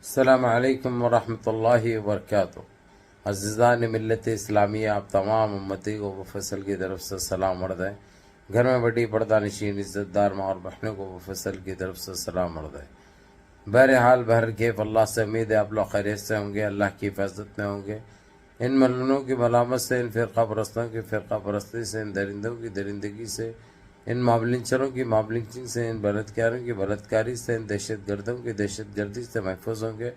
السلام علیکم ورحمۃ اللہ وبرکاتہ۔ عزیزان ملت اسلامیہ، آپ تمام امتی کو فصل کی طرف سے سلام عرض ہے۔ گھر میں بڑی پردہ نشین عزت دار ماں اور بہنوں کو فصل کی طرف سے سلام عرض ہے۔ بہرحال بہرکیف اللہ سے امید ہے آپ لوگ خیریت سے ہوں گے، اللہ کی حفاظت میں ہوں گے۔ ان ملعونوں کی ملامت سے، ان فرقہ پرستوں کی فرقہ پرستی سے، ان درندوں کی درندگی سے، ان مابلنچروں کی مابلنچنگ سے، ان بلدکاروں کی بلدکاری سے، ان دہشت گردوں کی دہشت گردی سے محفوظ ہوں گے۔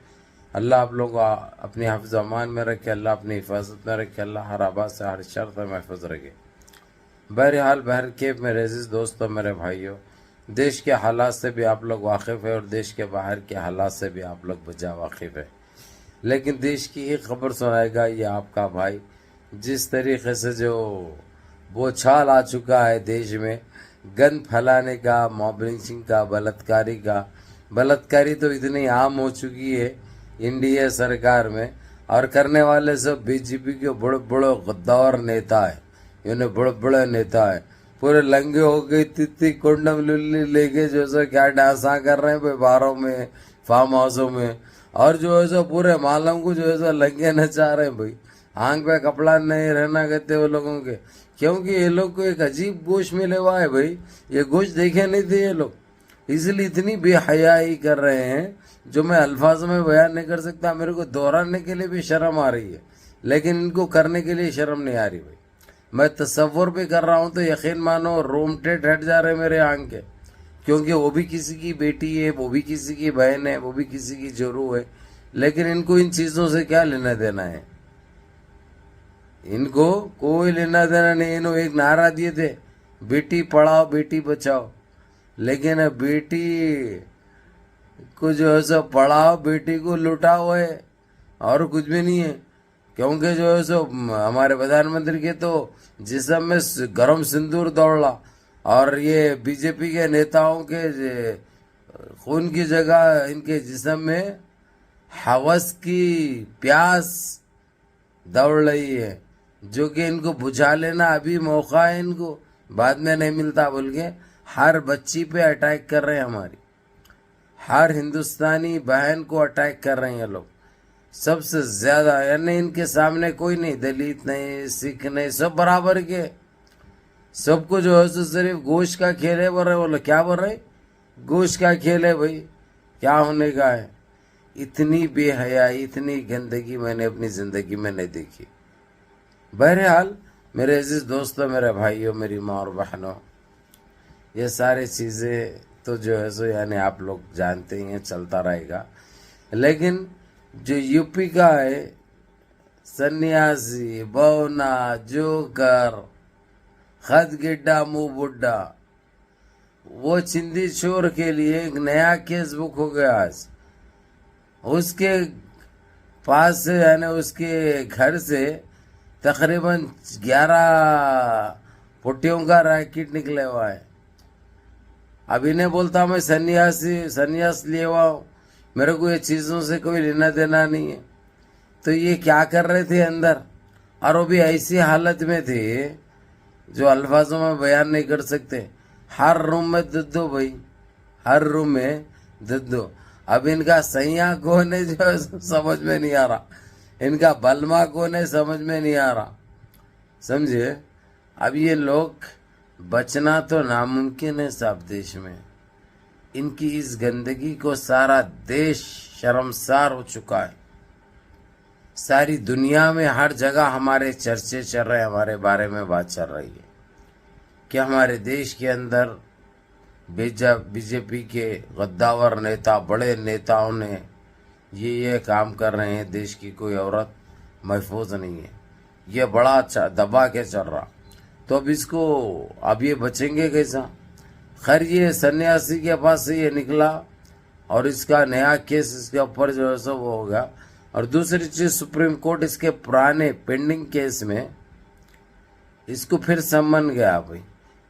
اللہ آپ لوگوں کو اپنی حفظ و امان میں رکھے، اللہ اپنی حفاظت میں رکھے، اللہ ہر آباد سے ہر شر سے محفوظ رکھے۔ بہرحال بہرکیف میرے عزیز دوستوں، میرے بھائیوں، دیش کے حالات سے بھی آپ لوگ واقف ہیں اور دیش کے باہر کے حالات سے بھی آپ لوگ بجا واقف ہیں، لیکن دیش کی ایک خبر سنائے گا یہ آپ کا بھائی۔ جس طریقے سے جو بوچھال آ چکا ہے دیش میں گند پھیلانے کا، موب لنچنگ کا، بلاتکاری کا، بلاتکاری تو اتنی عام ہو چکی ہے انڈیا سرکار میں، اور کرنے والے سب بی جے پی کے بڑے بڑے غدار نیتا ہے، یعنی بڑے بڑے نیتا ہے، پورے لنگے ہو گئے، تتی کنڈم للی لے کے جو سو کیا ڈانساں کر رہے ہیں بھائی باروں میں، فارم ہاؤسوں میں، اور جو ہے سو پورے معلوم کو جو ہے سو لنگے نچا رہے ہیں بھائی۔ آنکھ پہ کپڑا نہیں رہنا کہتے وہ لوگوں کے، کیونکہ یہ لوگ کو ایک عجیب گوشت ملے ہوا ہے بھائی، یہ گوشت دیکھے نہیں تھے یہ لوگ، اس لیے اتنی بے حیائی کر رہے ہیں جو میں الفاظ میں بیان نہیں کر سکتا۔ میرے کو دہرانے کے لیے بھی شرم آ رہی ہے، لیکن ان کو کرنے کے لیے شرم نہیں آ رہی بھائی۔ میں تصور بھی کر رہا ہوں تو یقین مانو رومٹے ہٹ جا رہے میرے آنکھ کے، کیونکہ وہ بھی کسی کی بیٹی ہے، وہ بھی کسی کی بہن ہے، وہ بھی کسی کی جورو ہے، لیکن ان کو ان چیزوں سے کیا لینا دینا ہے؟ ان کو کوئی لینا دینا نہیں۔ انہوں ایک نعرہ دیے تھے، بیٹی پڑھاؤ بیٹی بچاؤ، لیکن بیٹی کو جو ہے سو پڑھاؤ، بیٹی کو لٹاؤ ہے، اور کچھ بھی نہیں ہے۔ کیونکہ جو ہے سو ہمارے پردھان منتری کے تو جسم میں گرم سندور دوڑا، اور یہ بی جے پی کے نیتاؤں کے خون کی جگہ ان کے جسم میں ہوس کی پیاس دوڑ رہی ہے، جو کہ ان کو بجھا لینا ابھی موقع ہے، ان کو بعد میں نہیں ملتا بول کے ہر بچی پہ اٹیک کر رہے ہیں، ہماری ہر ہندوستانی بہن کو اٹیک کر رہے ہیں یہ لوگ سب سے زیادہ۔ یعنی ان کے سامنے کوئی نہیں، دلت نہیں، سکھ نہیں، سب برابر کے، سب کو جو ہے سو صرف گوشت کا کھیل ہے بول رہے، بولو کیا بول رہے؟ گوشت کا کھیل ہے بھائی، کیا ہونے کا ہے؟ اتنی بے حیائی، اتنی گندگی میں نے اپنی زندگی میں نہیں دیکھی۔ بہرحال میرے عزیز دوستوں، میرے بھائیوں، میری ماں اور بہنوں، یہ ساری چیزیں تو جو ہے سو یعنی آپ لوگ جانتے ہی ہیں، چلتا رہے گا۔ لیکن جو یو پی کا ہے سنیاسی، بونا، جوکر، خط گڈا منہ بڈھا، وہ چندی چور کے لیے ایک نیا کیس بک ہو گیا آج۔ اس کے پاس سے یعنی اس کے گھر سے تقریباً 11 پٹیوں کا ریکٹ نکلے ہوا ہے۔ اب انہیں بولتا میں سنیاس لیے ہوا ہوں، میرے کو یہ چیزوں سے کوئی لینا دینا نہیں ہے، تو یہ کیا کر رہے تھے اندر؟ اور وہ بھی ایسی حالت میں تھے جو الفاظوں میں بیان نہیں کر سکتے۔ ہر روم میں ددو بھائی، ہر روم میں ددو۔ اب ان کا سیاں کون ہے جو سمجھ میں نہیں آ رہا، ان کا بلما کون ہے سمجھ میں نہیں آ رہا، سمجھے؟ اب یہ لوگ بچنا تو ناممکن ہے صاحب دیش میں۔ ان کی اس گندگی کو سارا دیش شرمسار ہو چکا ہے، ساری دنیا میں ہر جگہ ہمارے چرچے چل رہے ہیں، ہمارے بارے میں بات چل رہی ہے کہ ہمارے دیش کے اندر بی جے پی کے غداور نیتا، بڑے نیتاؤں نے یہ کام کر رہے ہیں، دیش کی کوئی عورت محفوظ نہیں ہے، یہ بڑا اچھا دبا کے چل رہا، تو اب اس کو اب یہ بچیں گے کیسا؟ خیر یہ سنیاسی کے پاس سے یہ نکلا، اور اس کا نیا کیس اس کے اوپر جو ہے سو وہ ہوگا۔ اور دوسری چیز، سپریم کورٹ اس کے پرانے پینڈنگ کیس میں اس کو پھر سمن گیا بھائی،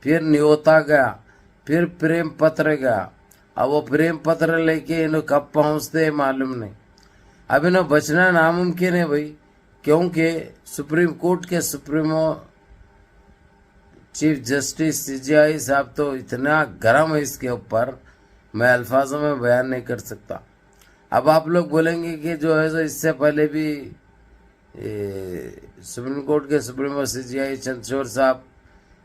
پھر نیوتا گیا، پھر پریم پتر گیا۔ اب وہ پریم پتر لے کے انہوں کب پہنچتے ہیں معلوم نہیں۔ اب انہوں بچنا ناممکن ہے بھائی، کیونکہ سپریم کورٹ کے سپریمو چیف جسٹس سی جے آئی صاحب تو اتنا گرم ہے اس کے اوپر، میں الفاظوں میں بیان نہیں کر سکتا۔ اب آپ لوگ بولیں گے کہ جو ہے سو اس سے پہلے بھی سپریم کورٹ کے سپریمو CJI چندرچوڑ صاحب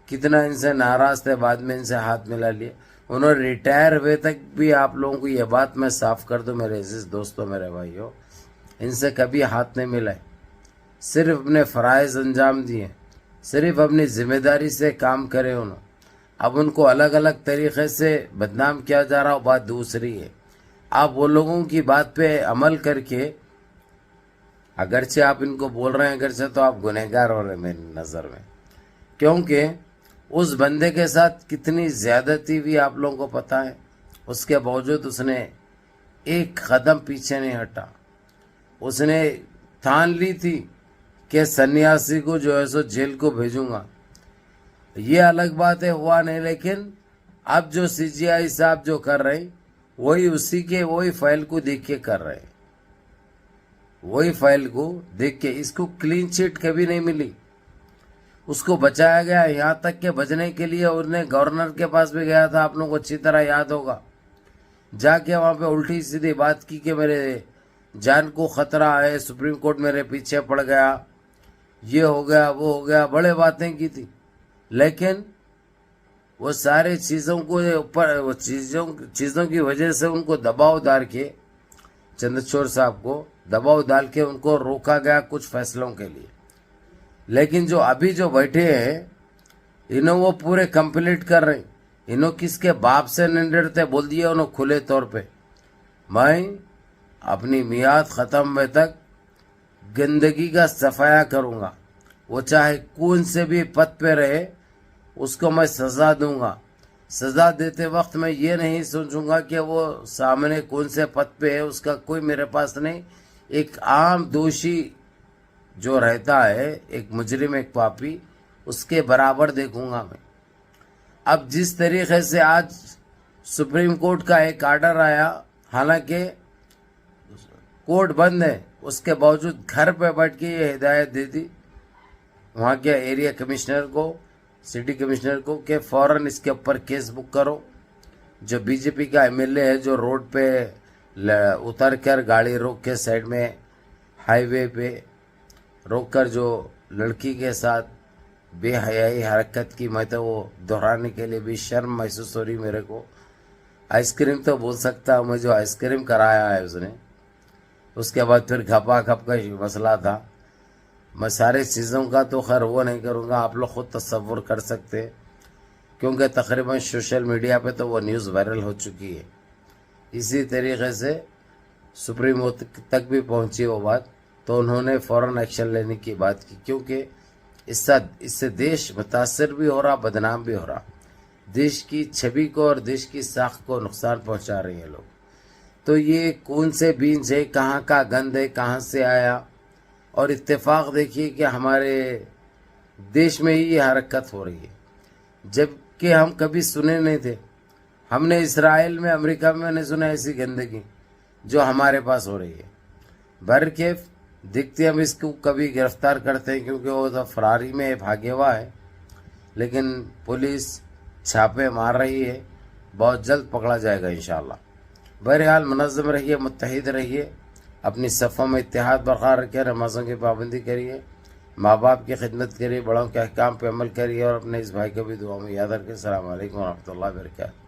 کتنا ان سے ناراض تھے، بعد میں ان سے ہاتھ ملا لیے. انہوں نے ریٹائر ہوئے تک بھی آپ لوگوں کو یہ بات میں صاف کر دوں میرے عزیز دوستوں، میرے بھائیوں، ان سے کبھی ہاتھ نہیں ملائے، صرف اپنے فرائض انجام دیے، صرف اپنی ذمہ داری سے کام کرے انہوں. اب ان کو الگ الگ طریقے سے بدنام کیا جا رہا، بات دوسری ہے. آپ وہ لوگوں کی بات پہ عمل کر کے، اگرچہ آپ ان کو بول رہے ہیں اگرچہ، تو آپ گنہگار ہو رہے ہیں میری نظر میں، کیونکہ اس بندے کے ساتھ کتنی زیادتی بھی آپ لوگوں کو پتہ ہے. اس کے باوجود اس نے ایک قدم پیچھے نہیں ہٹا. اس نے ٹھان لی تھی کہ سنیاسی کو جو ہے سو جیل کو بھیجوں گا. یہ الگ بات ہے، ہوا نہیں. لیکن اب جو CJI صاحب جو کر رہے ہیں وہی اسی کے وہی فائل کو دیکھ کے کر رہے ہیں، وہی فائل کو دیکھ کے. اس کو کلین چٹ کبھی نہیں ملی، اس کو بچایا گیا یہاں تک کہ بچنے کے لیے انہیں گورنر کے پاس بھی گیا تھا، آپ لوگوں کو اچھی طرح یاد ہوگا. جا کے وہاں پہ الٹی سیدھی بات کی کہ میرے جان کو خطرہ ہے، سپریم کورٹ میرے پیچھے پڑ گیا، یہ ہو گیا وہ ہو گیا، بڑے باتیں کی تھی. لیکن وہ سارے چیزوں کو اوپر، وہ چیزوں کی وجہ سے ان کو دباؤ ڈال کے، چندرچوڑ صاحب کو دباؤ ڈال کے ان کو روکا گیا کچھ فیصلوں کے لیے. لیکن جو ابھی جو بیٹھے ہیں انہوں وہ پورے کمپلیٹ کر رہے ہیں. انہوں کس کے باپ سے نہیں ڈرتے، بول دیا انہوں کھلے طور پہ، میں اپنی میعاد ختم ہوئے تک گندگی کا صفایا کروں گا، وہ چاہے کون سے بھی پد پہ رہے اس کو میں سزا دوں گا. سزا دیتے وقت میں یہ نہیں سوچوں گا کہ وہ سامنے کون سے پد پہ ہے، اس کا کوئی میرے پاس نہیں. ایک عام دوشی جو رہتا ہے، ایک مجرم، ایک پاپی، اس کے برابر دیکھوں گا میں. اب جس طریقے سے آج سپریم کورٹ کا ایک آرڈر آیا، حالانکہ کورٹ بند ہے، اس کے باوجود گھر پہ بیٹھ کے یہ ہدایت دے دی وہاں کے ایریا کمشنر کو، سٹی کمشنر کو، کہ فوراً اس کے اوپر کیس بک کرو. جو BJP کا MLA ہے جو روڈ پہ اتر کر گاڑی روک کے سائڈ میں ہائی وے پہ روک کر جو لڑکی کے ساتھ بے حیائی حرکت کی، میں تو وہ دہرانے کے لیے بھی شرم محسوس ہو رہی میرے کو. آئس کریم تو بول سکتا ہوں میں، جو آئس کریم کرایا ہے اس نے. اس کے بعد پھر گھپا گھپ کا مسئلہ تھا. میں سارے چیزوں کا تو خیر وہ نہیں کروں گا، آپ لوگ خود تصور کر سکتے، کیونکہ تقریباً سوشل میڈیا پہ تو وہ نیوز وائرل ہو چکی ہے. اسی طریقے سے سپریم تک بھی پہنچی وہ بات، تو انہوں نے فوراً ایکشن لینے کی بات کی، کیونکہ اس سے دیش متاثر بھی ہو رہا، بدنام بھی ہو رہا. دیش کی چھبی کو اور دیش کی ساکھ کو نقصان پہنچا رہے ہیں لوگ. تو یہ کون سے بیج ہے، کہاں کا گند ہے، کہاں سے آیا. اور اتفاق دیکھیے کہ ہمارے دیش میں ہی یہ حرکت ہو رہی ہے، جبکہ ہم کبھی سنے نہیں تھے. ہم نے اسرائیل میں، امریکہ میں نہیں سنا ایسی گندگی جو ہمارے پاس ہو رہی ہے. برکیف دیکھتے ہم اس کو کبھی گرفتار کرتے ہیں، کیونکہ وہ تو فراری میں بھاگے ہوا ہے، لیکن پولیس چھاپے مار رہی ہے، بہت جلد پکڑا جائے گا انشاءاللہ. بہرحال منظم رہیے، متحد رہیے، اپنی صفوں میں اتحاد برقرار رکھیے، نمازوں کی پابندی کریے، ماں باپ کی خدمت کریے، بڑوں کے احکام پہ عمل کریے، اور اپنے اس بھائی کو بھی دعا میں یاد رکھیں. السلام علیکم ورحمۃ اللہ وبرکاتہ.